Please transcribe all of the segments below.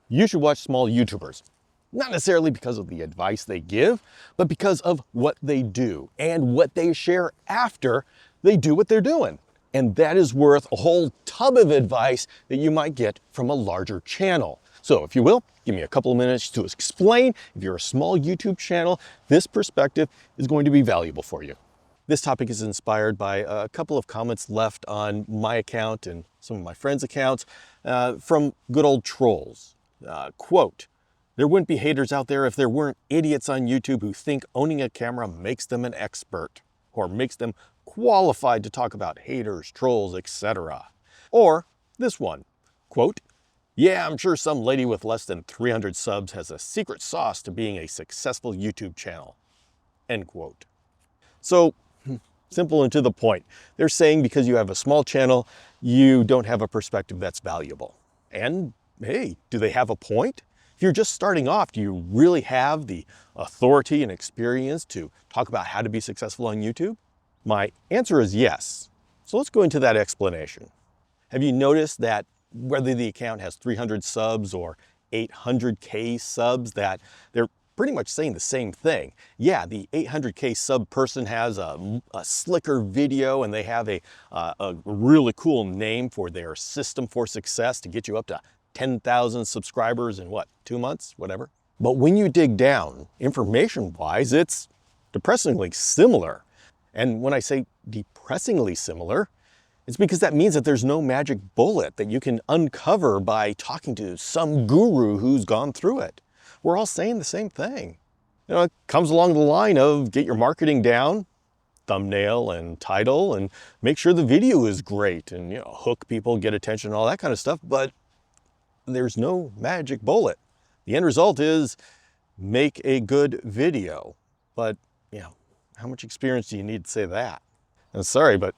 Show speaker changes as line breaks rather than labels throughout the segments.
You should watch small YouTubers. Not necessarily because of the advice they give, but because of what they do and what they share after they do what they're doing. And that is worth a whole tub of advice that you might get from a larger channel. So if you will, give me a couple of minutes to explain. If you're a small YouTube channel, this perspective is going to be valuable for you. This topic is inspired by a couple of comments left on my account and some of my friends' accounts from good old trolls. Quote, "There wouldn't be haters out there if there weren't idiots on YouTube who think owning a camera makes them an expert or makes them qualified to talk about haters, trolls, etc." Or this one, quote, "Yeah, I'm sure some lady with less than 300 subs has a secret sauce to being a successful YouTube channel." End quote. So, simple and to the point. They're saying because you have a small channel, you don't have a perspective that's valuable. And hey, do they have a point? If you're just starting off, do you really have the authority and experience to talk about how to be successful on YouTube? My answer is yes. So let's go into that explanation. Have you noticed that whether the account has 300 subs or 800K subs, that they're pretty much saying the same thing? Yeah, the 800K sub person has a slicker video and they have a really cool name for their system for success to get you up to 10,000 subscribers in what, 2 months, whatever. But when you dig down, information-wise, it's depressingly similar. And when I say depressingly similar, it's because that means that there's no magic bullet that you can uncover by talking to some guru who's gone through it. We're all saying the same thing. You know, it comes along the line of get your marketing down, thumbnail and title, and make sure the video is great and, you know, hook people, get attention, all that kind of stuff. But there's no magic bullet. The end result is make a good video. But, you know, how much experience do you need to say that? And sorry, but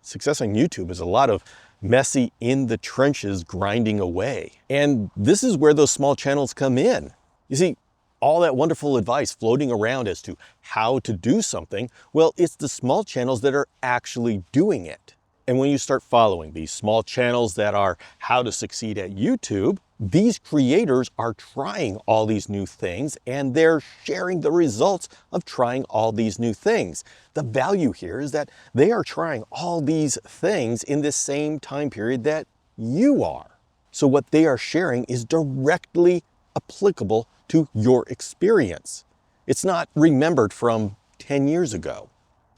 success on YouTube is a lot of messy in the trenches grinding away. And this is where those small channels come in. You see, all that wonderful advice floating around as to how to do something, well, it's the small channels that are actually doing it. And when you start following these small channels that are how to succeed at YouTube, these creators are trying all these new things and they're sharing the results of trying all these new things. The value here is that they are trying all these things in the same time period that you are. So what they are sharing is directly applicable to your experience. It's not remembered from 10 years ago.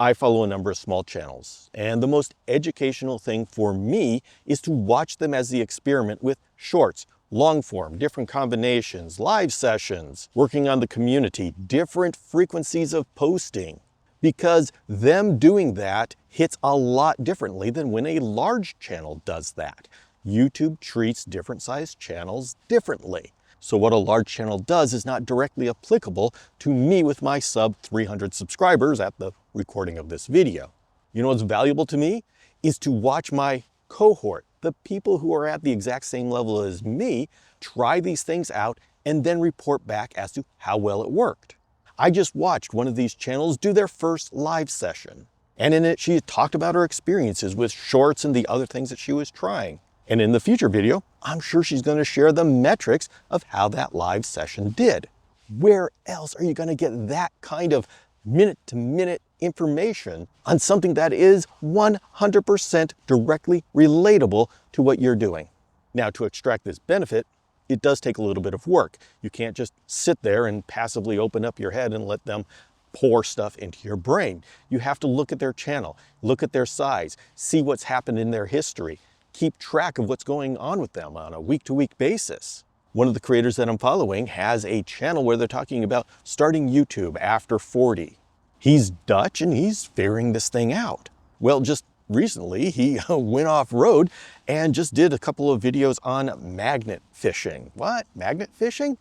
I follow a number of small channels, and the most educational thing for me is to watch them as the experiment with shorts, long form, different combinations, live sessions, working on the community, different frequencies of posting, because them doing that hits a lot differently than when a large channel does that. YouTube treats different sized channels differently. So what a large channel does is not directly applicable to me with my sub 300 subscribers at the recording of this video. You know what's valuable to me is to watch my cohort, the people who are at the exact same level as me, try these things out and then report back as to how well it worked. I just watched one of these channels do their first live session. And in it, she talked about her experiences with shorts and the other things that she was trying. And in the future video, I'm sure she's going to share the metrics of how that live session did. Where else are you going to get that kind of minute-to-minute information on something that is 100% directly relatable to what you're doing? Now, to extract this benefit, it does take a little bit of work. You can't just sit there and passively open up your head and let them pour stuff into your brain. You have to look at their channel, look at their size, see what's happened in their history, keep track of what's going on with them on a week-to-week basis. One of the creators that I'm following has a channel where they're talking about starting YouTube after 40. He's Dutch and he's figuring this thing out. Well, just recently he went off-road and just did a couple of videos on magnet fishing. What? Magnet fishing?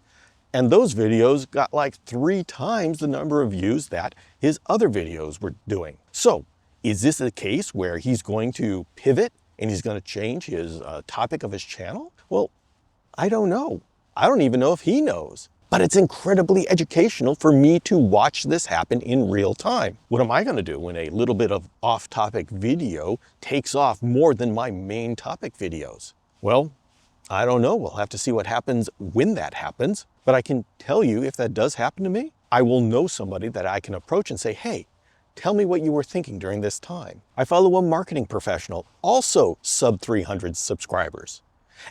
And those videos got like 3 times the number of views that his other videos were doing. So, is this a case where he's going to pivot and he's going to change his topic of his channel? Well, I don't know. I don't even know if he knows. But it's incredibly educational for me to watch this happen in real time. What am I going to do when a little bit of off-topic video takes off more than my main topic videos? Well, I don't know. We'll have to see what happens when that happens. But I can tell you, if that does happen to me, I will know somebody that I can approach and say, hey, tell me what you were thinking during this time. I follow a marketing professional, also sub 300 subscribers.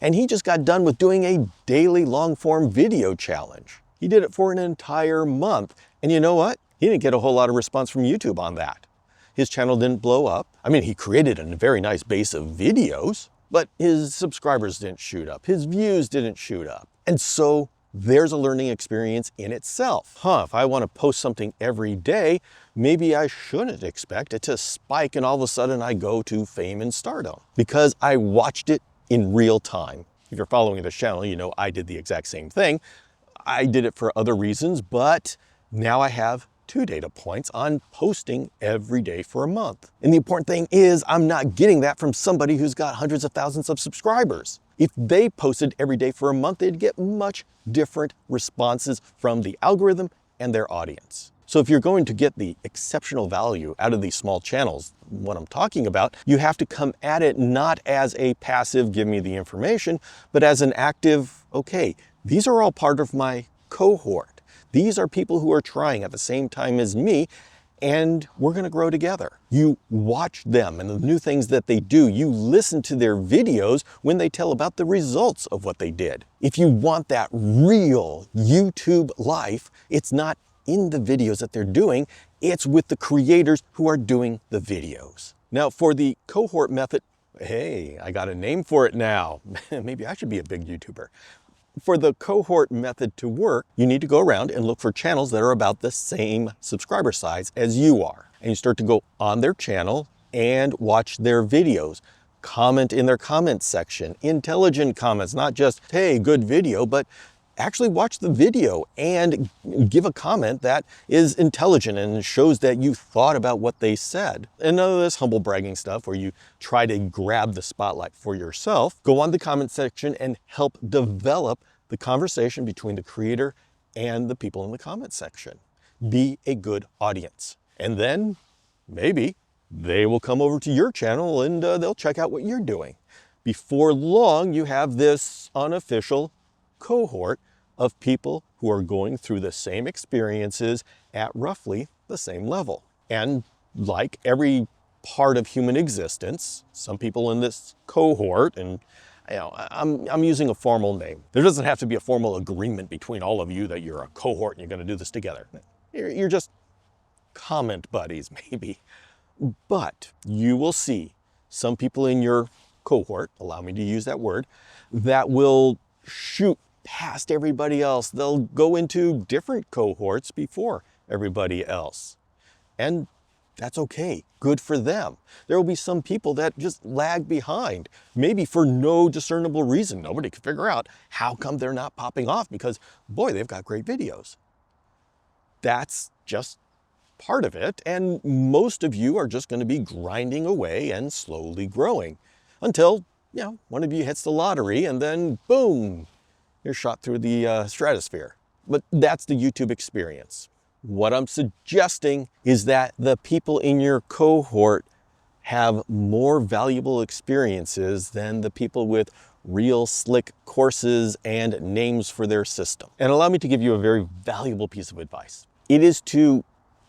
And he just got done with doing a daily long form video challenge. He did it for an entire month. And you know what? He didn't get a whole lot of response from YouTube on that. His channel didn't blow up. I mean, he created a very nice base of videos, but his subscribers didn't shoot up. His views didn't shoot up. And so there's a learning experience in itself. If I want to post something every day, maybe I shouldn't expect it to spike and all of a sudden I go to fame and stardom because I watched it in real time. If you're following this channel, you know I did the exact same thing. I did it for other reasons, but now I have 2 data points on posting every day for a month. And the important thing is I'm not getting that from somebody who's got hundreds of thousands of subscribers. If they posted every day for a month, they'd get much different responses from the algorithm and their audience. So if you're going to get the exceptional value out of these small channels, what I'm talking about, you have to come at it not as a passive, give me the information, but as an active, okay, these are all part of my cohort. These are people who are trying at the same time as me, and we're going to grow together. You watch them and the new things that they do. You listen to their videos when they tell about the results of what they did. If you want that real YouTube life, it's not in the videos that they're doing, it's with the creators who are doing the videos. Now, for the cohort method, hey, I got a name for it now. Maybe I should be a big YouTuber. For the cohort method to work, you need to go around and look for channels that are about the same subscriber size as you are. And you start to go on their channel and watch their videos. Comment in their comments section. Intelligent comments, not just, hey, good video, but actually watch the video and give a comment that is intelligent and shows that you thought about what they said. And none of this humble bragging stuff where you try to grab the spotlight for yourself. Go on the comment section and help develop the conversation between the creator and the people in the comment section. Be a good audience. And then maybe they will come over to your channel and they'll check out what you're doing. Before long, you have this unofficial cohort of people who are going through the same experiences at roughly the same level. And like every part of human existence, some people in this cohort, and I'm using a formal name. There doesn't have to be a formal agreement between all of you that you're a cohort and you're going to do this together. You're just comment buddies, maybe. But you will see some people in your cohort, allow me to use that word, that will shoot past everybody else. They'll go into different cohorts before everybody else. And that's okay. Good for them. There will be some people that just lag behind, maybe for no discernible reason. Nobody can figure out how come they're not popping off because, boy, they've got great videos. That's just part of it. And most of you are just going to be grinding away and slowly growing until, one of you hits the lottery and then boom, you're shot through the stratosphere. But that's the YouTube experience. What I'm suggesting is that the people in your cohort have more valuable experiences than the people with real slick courses and names for their system. And allow me to give you a very valuable piece of advice. It is too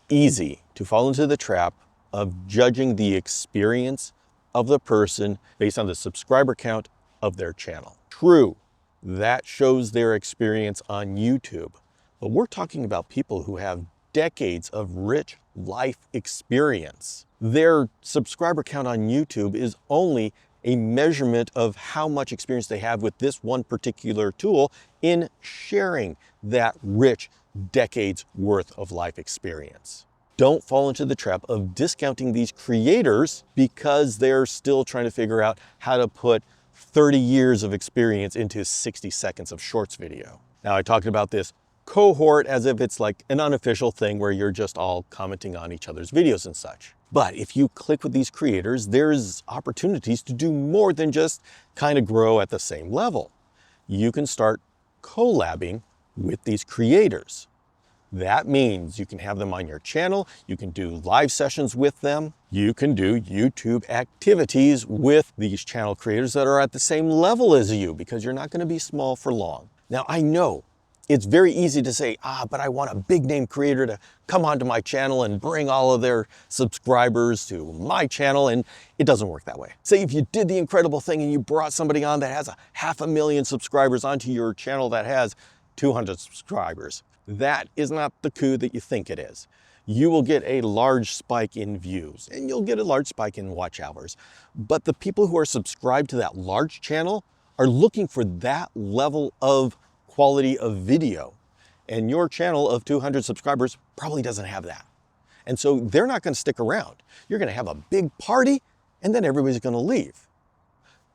easy to fall into the trap of judging the experience of the person based on the subscriber count of their channel. True, that shows their experience on YouTube. But we're talking about people who have decades of rich life experience. Their subscriber count on YouTube is only a measurement of how much experience they have with this one particular tool in sharing that rich decades worth of life experience. Don't fall into the trap of discounting these creators because they're still trying to figure out how to put 30 years of experience into 60 seconds of shorts video. Now, I talked about this cohort as if it's like an unofficial thing where you're just all commenting on each other's videos and such. But if you click with these creators, there's opportunities to do more than just kind of grow at the same level. You can start collabing with these creators. That means you can have them on your channel, you can do live sessions with them, you can do YouTube activities with these channel creators that are at the same level as you, because you're not going to be small for long. Now, I know it's very easy to say, but I want a big name creator to come onto my channel and bring all of their subscribers to my channel, and it doesn't work that way. Say if you did the incredible thing and you brought somebody on that has 500,000 subscribers onto your channel that has 200 subscribers. That is not the coup that you think it is. You will get a large spike in views and you'll get a large spike in watch hours. But the people who are subscribed to that large channel are looking for that level of quality of video. And your channel of 200 subscribers probably doesn't have that. And so they're not going to stick around. You're going to have a big party and then everybody's going to leave.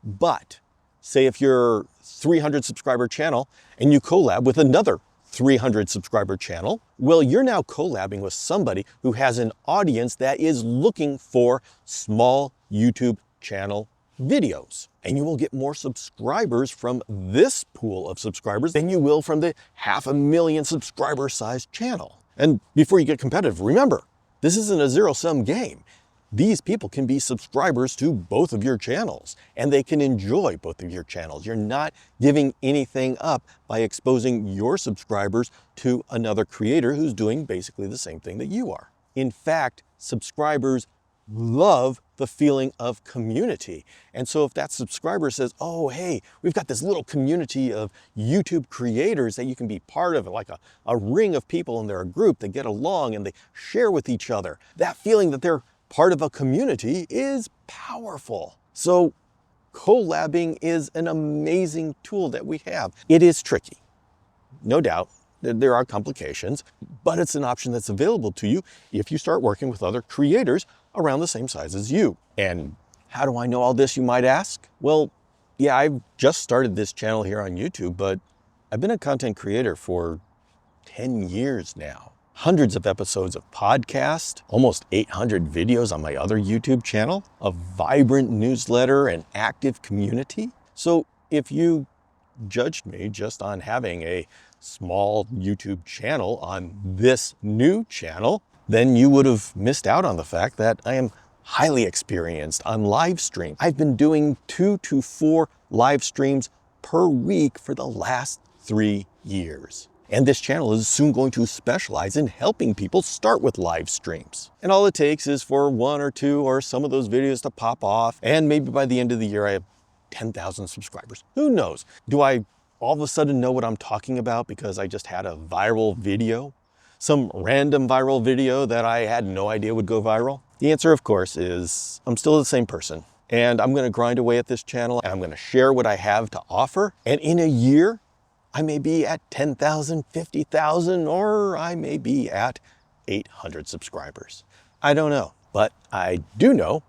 But say if you're 300 subscriber channel and you collab with another 300 subscriber channel, well, you're now collabing with somebody who has an audience that is looking for small YouTube channel videos. And you will get more subscribers from this pool of subscribers than you will from the 500,000 subscriber sized channel. And before you get competitive, remember, this isn't a zero-sum game. These people can be subscribers to both of your channels and they can enjoy both of your channels. You're not giving anything up by exposing your subscribers to another creator who's doing basically the same thing that you are. In fact, subscribers love the feeling of community. And so if that subscriber says, oh, hey, we've got this little community of YouTube creators that you can be part of, like a ring of people, and they're a group that get along and they share with each other, that feeling that they're part of a community is powerful. So collabing is an amazing tool that we have. It is tricky, no doubt. There are complications, but it's an option that's available to you if you start working with other creators around the same size as you. And how do I know all this, you might ask? Well, yeah, I've just started this channel here on YouTube, but I've been a content creator for 10 years now. Hundreds of episodes of podcast, almost 800 videos on my other YouTube channel, a vibrant newsletter, and active community. So if you judged me just on having a small YouTube channel on this new channel, then you would have missed out on the fact that I am highly experienced on live stream. I've been doing 2 to 4 live streams per week for the last 3 years. And this channel is soon going to specialize in helping people start with live streams. And all it takes is for 1 or 2 or some of those videos to pop off, and maybe by the end of the year I have 10,000 subscribers. Who knows? Do I all of a sudden know what I'm talking about because I just had a viral video? Some random viral video that I had no idea would go viral? The answer, of course, is I'm still the same person. And I'm gonna grind away at this channel, and I'm gonna share what I have to offer. And in a year, I may be at 10,000, 50,000, or I may be at 800 subscribers. I don't know, but I do know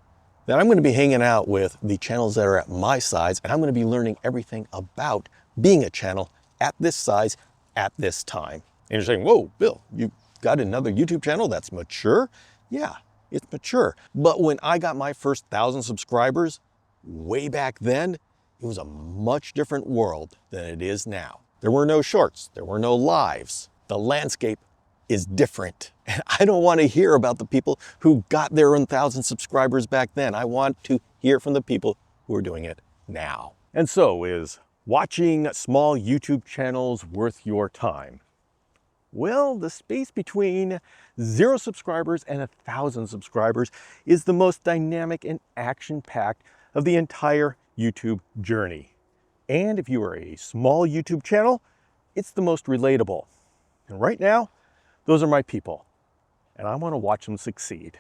that I'm going to be hanging out with the channels that are at my size, and I'm going to be learning everything about being a channel at this size at this time. And you're saying, whoa, Bill, you got another YouTube channel that's mature? Yeah, it's mature. But when I got my first 1,000 subscribers way back then, it was a much different world than it is now. There were no shorts, there were no lives. The landscape is different. And I don't want to hear about the people who got their 1,000 subscribers back then. I want to hear from the people who are doing it now. And so, is watching small YouTube channels worth your time? Well, the space between 0 subscribers and 1,000 subscribers is the most dynamic and action-packed of the entire YouTube journey. And if you are a small YouTube channel, it's the most relatable. And right now, those are my people, and I want to watch them succeed.